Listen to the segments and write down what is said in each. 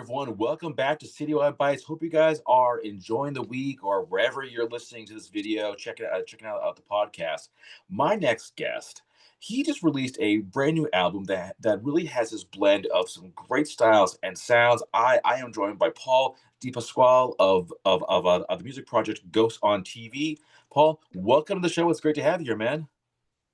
everyone. Welcome back to Citywide Bytes. Hope you guys are enjoying the week or wherever you're listening to this video, checking out the podcast. My next guest, he just released a brand new album that really has this blend of some great styles and sounds. I am joined by Paul DePasquale of the music project Ghost on TV. Paul, welcome to the show. It's great to have you here, man.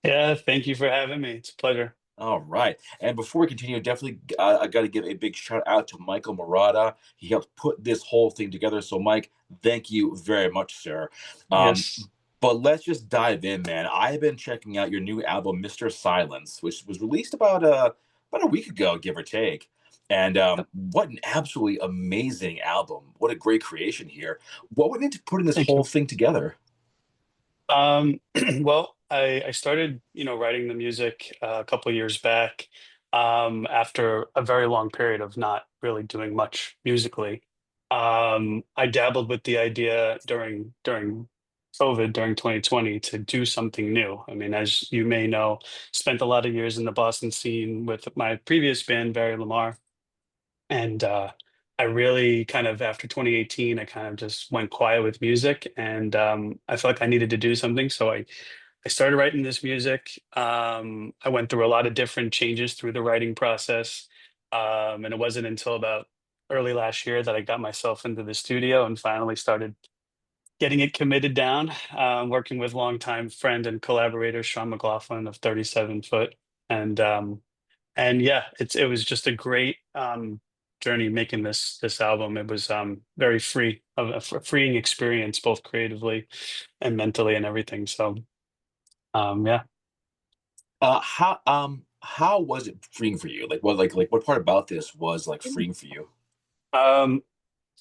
Yeah, thank you for having me. It's a pleasure. All right. And before we continue, definitely I got to give a big shout out to Michael Murata. He helped put this whole thing together. So, Mike, thank you very much, sir. Um, Yes. but let's just dive in, man. I've been checking out your new album, Mr. Silence, which was released about a week ago, give or take. And what an absolutely amazing album! What a great creation here. What went into putting this Thank whole you. thing together? Well, I started, writing the music a couple of years back, after a very long period of not really doing much musically. I dabbled with the idea during COVID, during 2020, to do something new. I mean, as you may know, spent a lot of years in the Boston scene with my previous band, Vary Lumar. And I really kind of, after 2018, I kind of just went quiet with music, and I felt like I needed to do something. So I started writing this music. I went through a lot of different changes through the writing process. And it wasn't until about early last year that I got myself into the studio and finally started getting it committed down, working with longtime friend and collaborator Sean McLaughlin of 37 Foot. And and yeah, it was just a great journey making this album. It was very freeing experience, both creatively and mentally and everything. So yeah. How was it freeing for you? What part about this was like freeing for you? Um,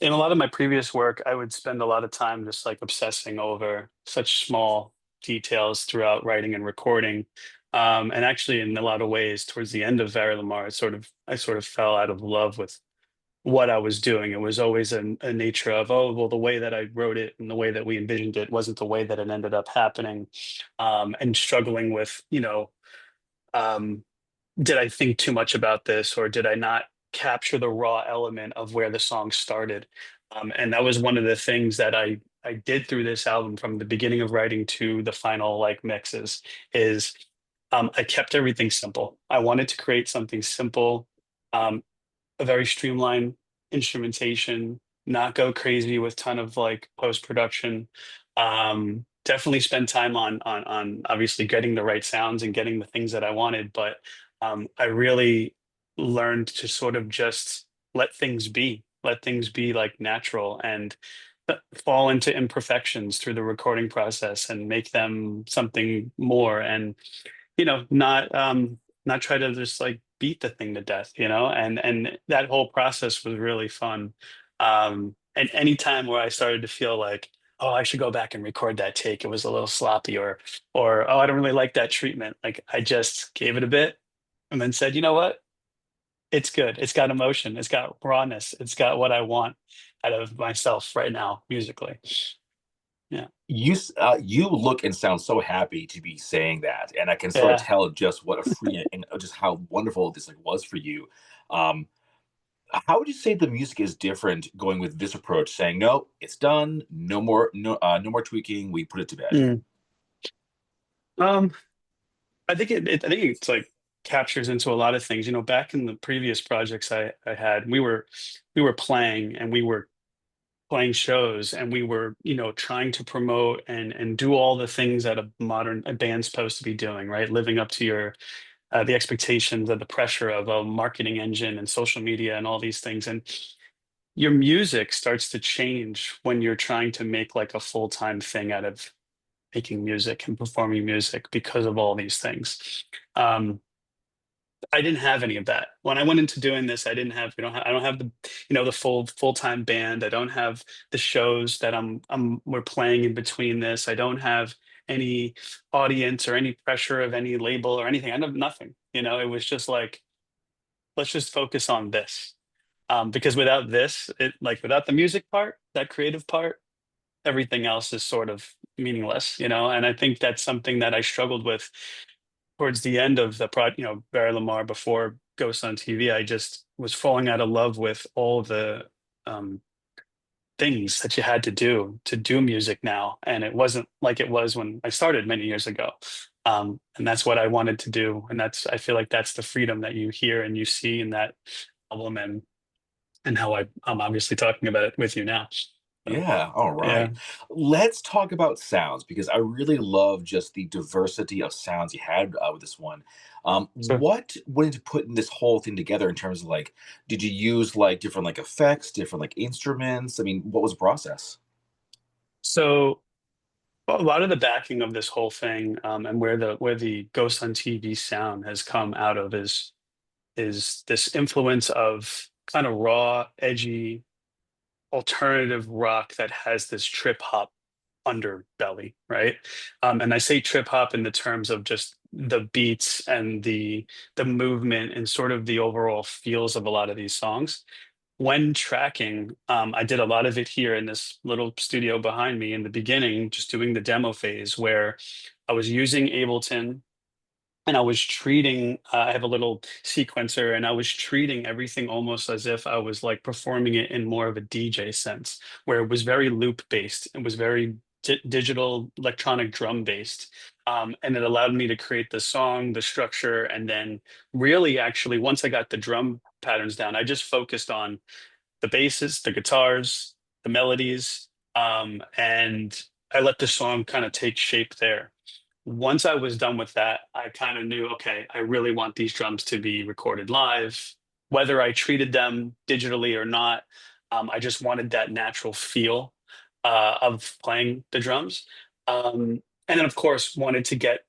in a lot of my previous work, I would spend a lot of time just like obsessing over such small details throughout writing and recording. And actually, in a lot of ways, towards the end of Vary Lamar, I sort of fell out of love with what I was doing. It was always a nature of, oh, well, the way that I wrote it and the way that we envisioned it wasn't the way that it ended up happening. And struggling with, um, did I think too much about this, or did I not capture the raw element of where the song started? And that was one of the things that I did through this album from the beginning of writing to the final like mixes is I kept everything simple. I wanted to create something simple, um, a very streamlined instrumentation, not go crazy with ton of like post production. Definitely spend time on obviously getting the right sounds and getting the things that I wanted, but I really learned to sort of just let things be like natural, and fall into imperfections through the recording process and make them something more. And not try to just like beat the thing to death, and that whole process was really fun. And any time where I started to feel like, oh, I should go back and record that take, it was a little sloppy, or oh, I don't really like that treatment, like I just gave it a bit and then said, you know what, it's good, it's got emotion, it's got rawness, it's got what I want out of myself right now musically. Yeah. You look and sound so happy to be saying that, and I can sort of Yeah. tell just what a free and just how wonderful this like was for you. Um, how would you say the music is different going with this approach, saying no, it's done, no more tweaking, we put it to bed. Mm. um I think it's like captures into a lot of things. Back in the previous projects I had, we were playing, and we were playing shows, and we were, trying to promote and do all the things that a band's supposed to be doing, right? Living up to your the expectations of the pressure of a marketing engine and social media and all these things. And your music starts to change when you're trying to make like a full-time thing out of making music and performing music because of all these things. Um, I didn't have any of that when I went into doing this. I didn't have, I don't have the full-time band. I don't have the shows that we're playing in between this. I don't have any audience or any pressure of any label or anything. I have nothing. It was just like, let's just focus on this. Because without this, without the music part, that creative part, everything else is sort of meaningless. And I think that's something that I struggled with towards the end of Barry Lamar, before Ghosts on TV, I just was falling out of love with all the um, things that you had to do music now, and it wasn't like it was when I started many years ago. And that's what I wanted to do, and that's I feel like that's the freedom that you hear and you see in that album, and how I'm obviously talking about it with you now. So Yeah, all yeah. right. Let's talk about sounds because I really love just the diversity of sounds you had with this one. So What went into putting this whole thing together in terms of like, did you use like different like effects, different like instruments? I mean, what was the process? so a lot of the backing of this whole thing, and where the Ghost on TV sound has come out of is this influence of kind of raw, edgy, alternative rock that has this trip hop underbelly, right? And I say trip hop in the terms of just the beats and the movement and sort of the overall feels of a lot of these songs. When tracking, I did a lot of it here in this little studio behind me in the beginning, just doing the demo phase where I was using Ableton and I was treating, I have a little sequencer and I was treating everything almost as if I was like performing it in more of a DJ sense, where it was very loop based. It was very digital electronic drum based. And it allowed me to create the song, the structure, and then really actually, once I got the drum patterns down, I just focused on the basses, the guitars, the melodies, and I let the song kind of take shape there. Once I was done with that, I kind of knew, okay, I really want these drums to be recorded live, whether I treated them digitally or not. I just wanted that natural feel of playing the drums. And then, of course, wanted to get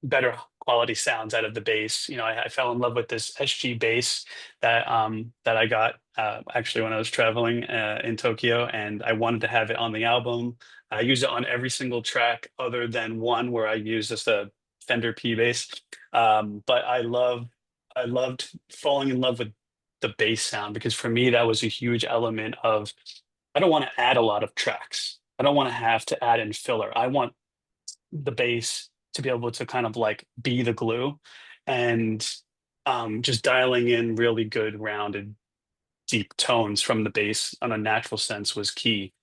better quality sounds out of the bass. I fell in love with this SG bass that I got actually when I was traveling in Tokyo, and I wanted to have it on the album. I use it on every single track other than one where I use just a Fender P bass. But I loved falling in love with the bass sound because for me that was a huge element of I don't want to add a lot of tracks. I don't want to have to add in filler. I want the bass to be able to kind of like be the glue and just dialing in really good rounded deep tones from the bass on a natural sense was key.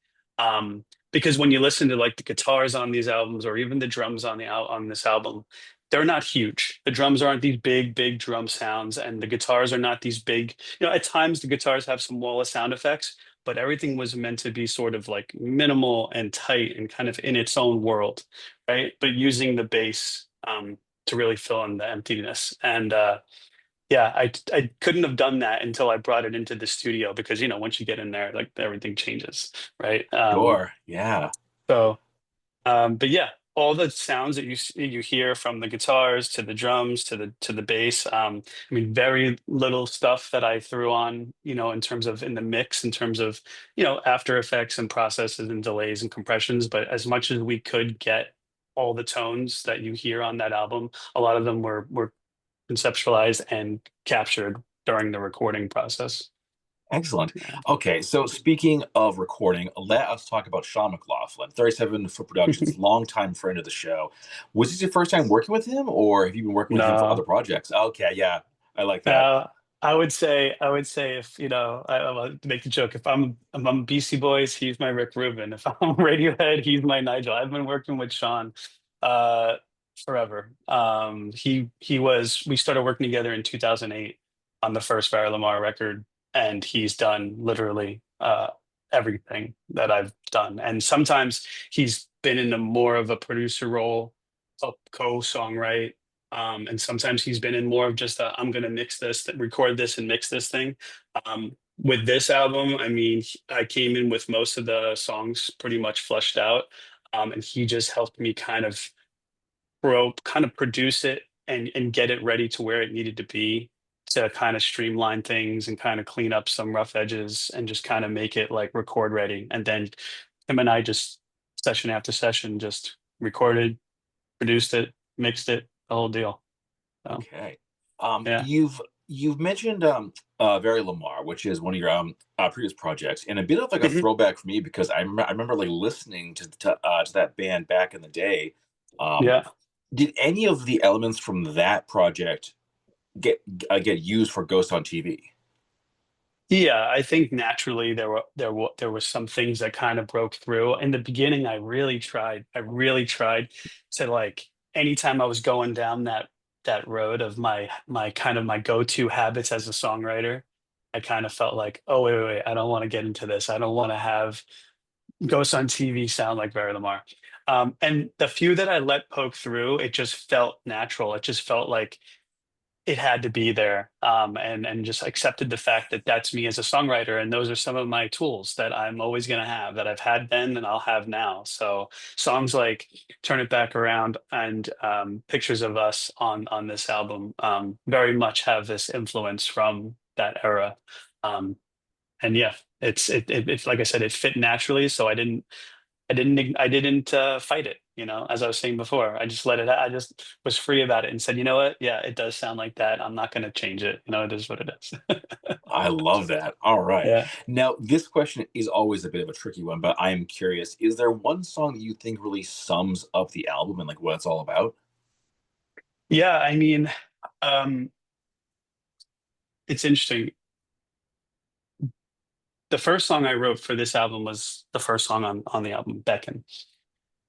Because when you listen to like the guitars on these albums or even the drums on this album, they're not huge. The drums aren't these big drum sounds, and the guitars are not these big. At times the guitars have some wall of sound effects, but everything was meant to be sort of like minimal and tight and kind of in its own world, right? But using the bass to really fill in the emptiness. And yeah, I couldn't have done that until I brought it into the studio because once you get in there, like everything changes, right? Sure. Yeah. So, but yeah, all the sounds that you hear from the guitars to the drums to the bass. I mean, very little stuff that I threw on, in terms of in the mix, in terms of After Effects and processes and delays and compressions. But as much as we could get all the tones that you hear on that album, a lot of them were conceptualized and captured during the recording process. Excellent. Yeah. Okay, so speaking of recording, let us talk about Sean McLaughlin, 37 Foot Productions, longtime friend of the show. Was this your first time working with him, or have you been working with him for other No. projects? Okay, yeah, I like that. Uh, I would say if I will make the joke. If I'm Beastie Boys, he's my Rick Rubin. If I'm Radiohead, he's my Nigel. I've been working with Sean uh, forever. We started working together in 2008 on the first Vary Lumar record, and he's done literally everything that I've done. And sometimes he's been in a more of a producer role, help co-songwrite, and sometimes he's been in more of just I'm going to mix this, record this, and mix this thing. With this album, I mean, I came in with most of the songs pretty much fleshed out, and he just helped me kind of produce it and get it ready to where it needed to be to kind of streamline things and kind of clean up some rough edges and just kind of make it like record ready. And then him and I just session after session just recorded, produced it, mixed it, the whole deal. So Okay. yeah. You've mentioned Vary Lamar, which is one of your previous projects, and a bit of like a Mhm. throwback for me because I remember like listening to that band back in the day. Um, Yeah. did any of the elements from that project get get used for Ghost on TV? Yeah, I think naturally there were some things that kind of broke through. In the beginning, I really tried to like anytime I was going down that road of my kind of my go-to habits as a songwriter, I kind of felt like, oh wait, I don't want to get into this. I don't want to have Ghosts on TV sound like Vary Lumar. And the few that I let poke through, it just felt natural. It just felt like it had to be there, and just accepted the fact that that's me as a songwriter, and those are some of my tools that I'm always going to have, that I've had then and I'll have now. So songs like "Turn It Back Around" and "Pictures of Us" on this album very much have this influence from that era. Um, and yeah, it's like I said, it fit naturally, so I didn't fight it, as I was saying before. I just let it, I just was free about it and said, you know what? Yeah, it does sound like that. I'm not going to change it. It is what it is. I love that. All right. Yeah. Now, this question is always a bit of a tricky one, but I am curious, is there one song that you think really sums up the album and like what it's all about? Yeah. I mean, um, it's interesting. The first song I wrote for this album was the first song on the album, Beckon.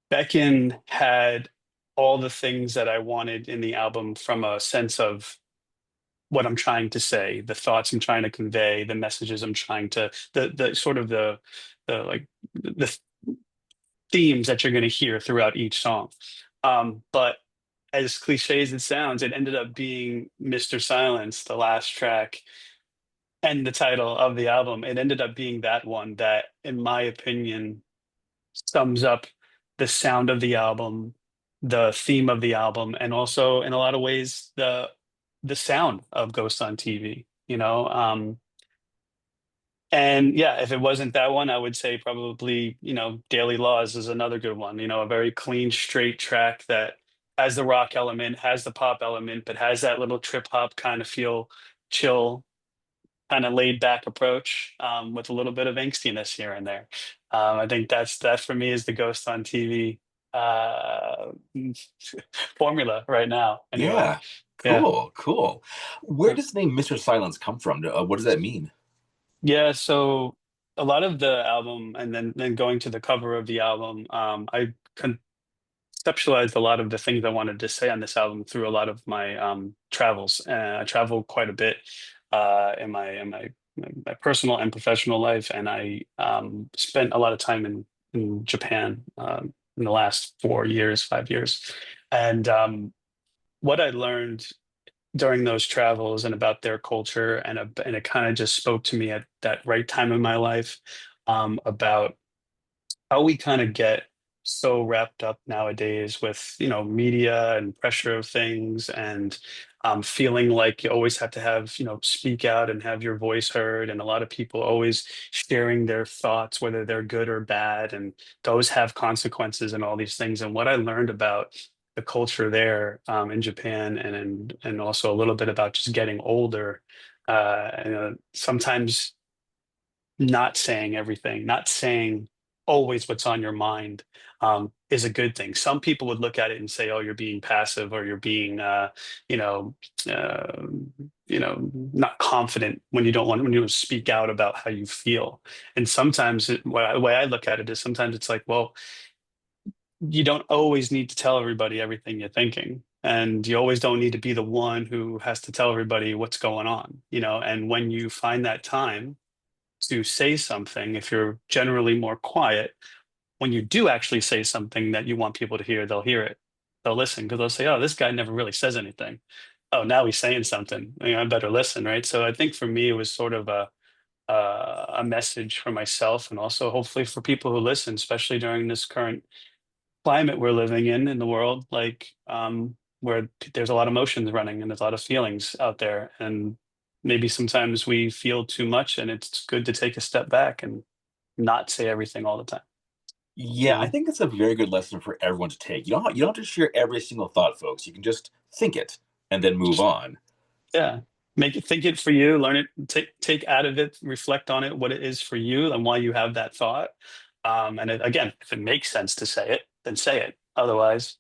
Beckon had all the things that I wanted in the album from a sense of what I'm trying to say, the thoughts I'm trying to convey, the messages I'm trying to, the sort of the like the themes that you're going to hear throughout each song. But as cliche as it sounds, it ended up being Mr. Silence, the last track, and the title of the album. It ended up being that one that, in my opinion, sums up the sound of the album, the theme of the album, and also in a lot of ways the sound of Ghost on TV. And yeah, if it wasn't that one, I would say probably, Daily Laws is another good one. A very clean, straight track that has the rock element, has the pop element, but has that little trip hop kind of feel, chill, kind of laid back approach, with a little bit of angstiness here and there. I think that for me is the Ghost on TV uh, formula right now. Anyway, Yeah. yeah. Cool. Cool. Where does the name Mr. Silence come from? What does that mean? Yeah, so a lot of the album, and then going to the cover of the album, I conceptualized a lot of the things I wanted to say on this album through a lot of my travels. I travel quite a bit in my personal and professional life, and I spent a lot of time in Japan in the last 4 years, 5 years, and what I learned during those travels and about their culture, and it kind of just spoke to me at that right time in my life, about how we kind of get so wrapped up nowadays with media and pressure of things, and feeling like you always have to have speak out and have your voice heard, and a lot of people always sharing their thoughts, whether they're good or bad, and those have consequences and all these things. And what I learned about the culture there, in Japan, and also a little bit about just getting older, sometimes not saying everything, not saying always what's on your mind, is a good thing. Some people would look at it and say, "Oh, you're being passive, or you're being, you know, uh, not confident when you don't speak out about how you feel." And sometimes, the way I look at it is, sometimes it's like, well, you don't always need to tell everybody everything you're thinking. And you always don't need to be the one who has to tell everybody what's going on, and when you find that time to say something, if you're generally more quiet, when you do actually say something that you want people to hear, they'll hear it. They'll listen because they'll say, "Oh, this guy never really says anything. Oh, now he's saying something. I better listen." Right. So I think for me, it was sort of a message for myself, and also hopefully for people who listen, especially during this current climate we're living in the world, like, where there's a lot of emotions running and there's a lot of feelings out there, and maybe sometimes we feel too much, and it's good to take a step back and not say everything all the time. you Yeah, I know think it's a very good lesson for everyone to take. You don't have to share every single thought, folks. You can just think it and then move Just, on. yeah, make it, think it for you, learn it, take out of it, reflect on it, what it is for you and why you have that thought. And again, if it makes sense to say it, then say it. Otherwise,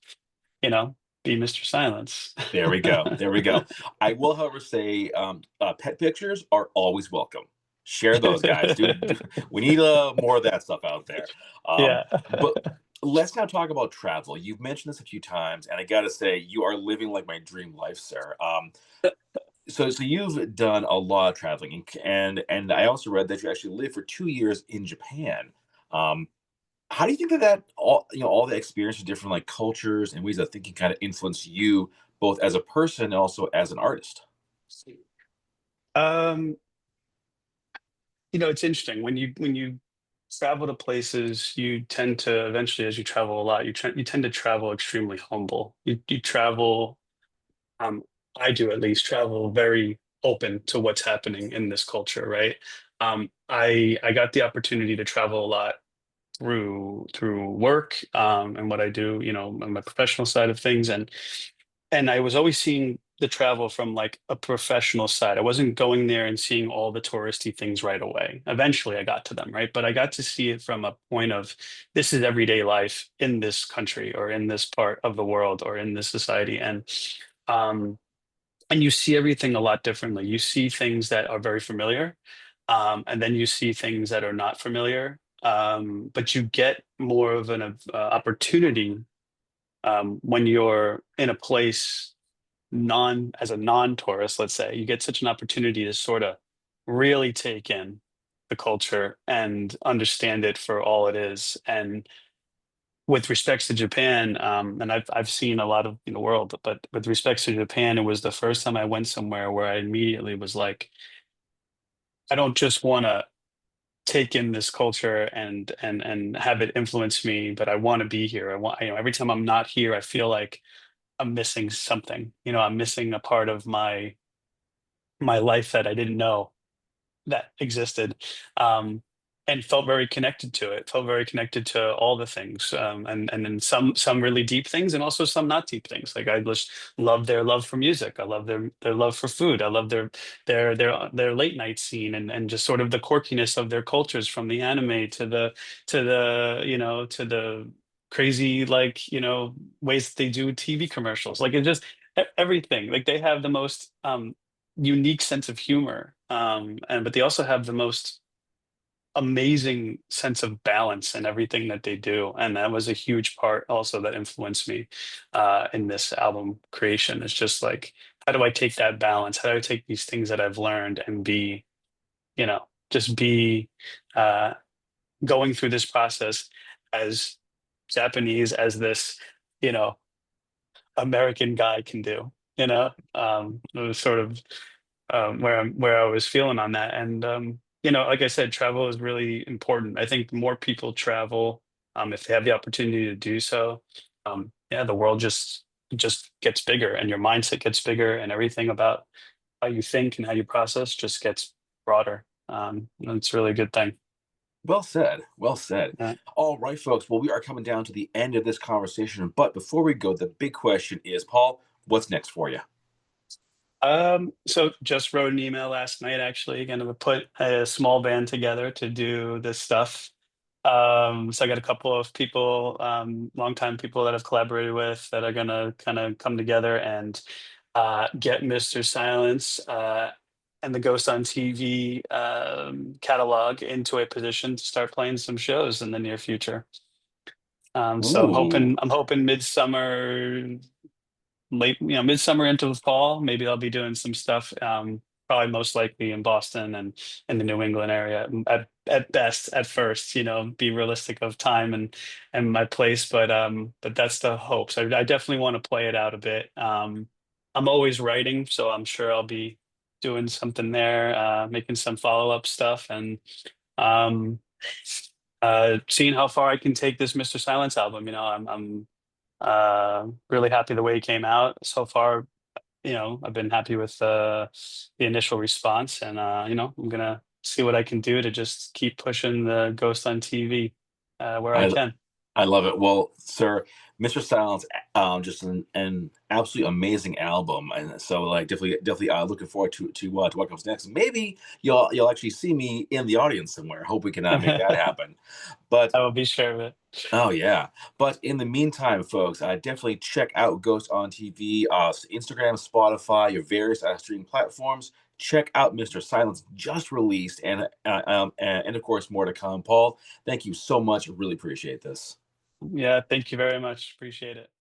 you know be Mr. Silence. There we go. There we go. I will, however, say pet pictures are always welcome. Share those, guys. We need more of that stuff out there. Um, Yeah. but let's now talk about travel. You've mentioned this a few times, and I got to say, you are living like my dream life, sir. So you've done a lot of traveling, and I also read that you actually lived for 2 years in Japan. Um, how do you think that all the experiences, different like cultures and ways of thinking, kind of influence you both as a person and also as an artist? Um, it's interesting when you travel to places, you tend to eventually, as you travel a lot, you tend to travel extremely humble. You travel, um, I do at least travel very open to what's happening in this culture, right? I got the opportunity to travel a lot through work, and what I do, on my professional side of things, and I was always seeing the travel from like a professional side. I wasn't going there and seeing all the touristy things right away. Eventually I got to them, right? But I got to see it from a point of this is everyday life in this country or in this part of the world or in this society. Um and you see everything a lot differently. You see things that are very familiar, and then you see things that are not familiar. But you get more of an opportunity when you're in a place non as a non-tourist, let's say, you get such an opportunity to sort of really take in the culture and understand it for all it is. And with respects to Japan, and I've seen a lot of the world, but with respects to Japan, it was the first time I went somewhere where I immediately was like, I don't just want to take in this culture and have it influence me, but I want to be here. I want, every time I'm not here, I feel like I'm missing something. I'm missing a part of my life that I didn't know that existed, um, and felt very connected to it. Felt very connected to all the things, and then some really deep things, and also some not deep things. Like I just love their love for music. I love their love for food. I love their late night scene, and just sort of the quirkiness of their cultures, from the anime to the crazy, like, ways that they do TV commercials. Like it just everything. Like they have the most unique sense of humor, and but they also have the most amazing sense of balance in everything that they do, and that was a huge part also that influenced me in this album creation. It's just like, how do I take that balance? How do I take these things that I've learned and be, just be uh, going through this process as Japanese as this, you know, American guy can do. It was sort of where I was feeling on that. And like I said, travel is really important. I think more people travel, if they have the opportunity to do so. Yeah, the world just gets bigger, and your mindset gets bigger, and everything about how you think and how you process just gets broader. And it's really a good thing. Well said. Well said. Uh, All right, folks. Well, we are coming down to the end of this conversation. But before we go, the big question is, Paul, what's next for you? so just wrote an email last night, actually, gonna put a small band together to do this stuff. So I got a couple of people, longtime people that I've collaborated with, that are gonna kind of come together and get Mr. Silence and the Ghost on TV catalog into a position to start playing some shows in the near future. So I'm Ooh, hoping midsummer, midsummer into the fall. Maybe I'll be doing some stuff. Probably most likely in Boston and in the New England area at best at first. Be realistic of time and my place, but that's the hope. So I definitely want to play it out a bit. I'm always writing, so I'm sure I'll be doing something there, making some follow-up stuff, and um, seeing how far I can take this Mr. Silence album. I'm really happy the way it came out so far. I've been happy with the initial response, and I'm gonna see what I can do to just keep pushing the Ghost on TV where I I can. I love it. Well, sir, Mr. Silence, just an absolutely amazing album, and so like definitely looking forward to what comes next. Maybe you'll actually see me in the audience somewhere. Hope we can make that I happen. But will be sure of it. oh yeah, but in the meantime, folks, definitely check out Ghost on TV, Instagram, Spotify, your various streaming platforms. Check out Mr. Silence just released, and of course more to come. Paul, thank you so much. Really appreciate this. Yeah, thank you very much. Appreciate it.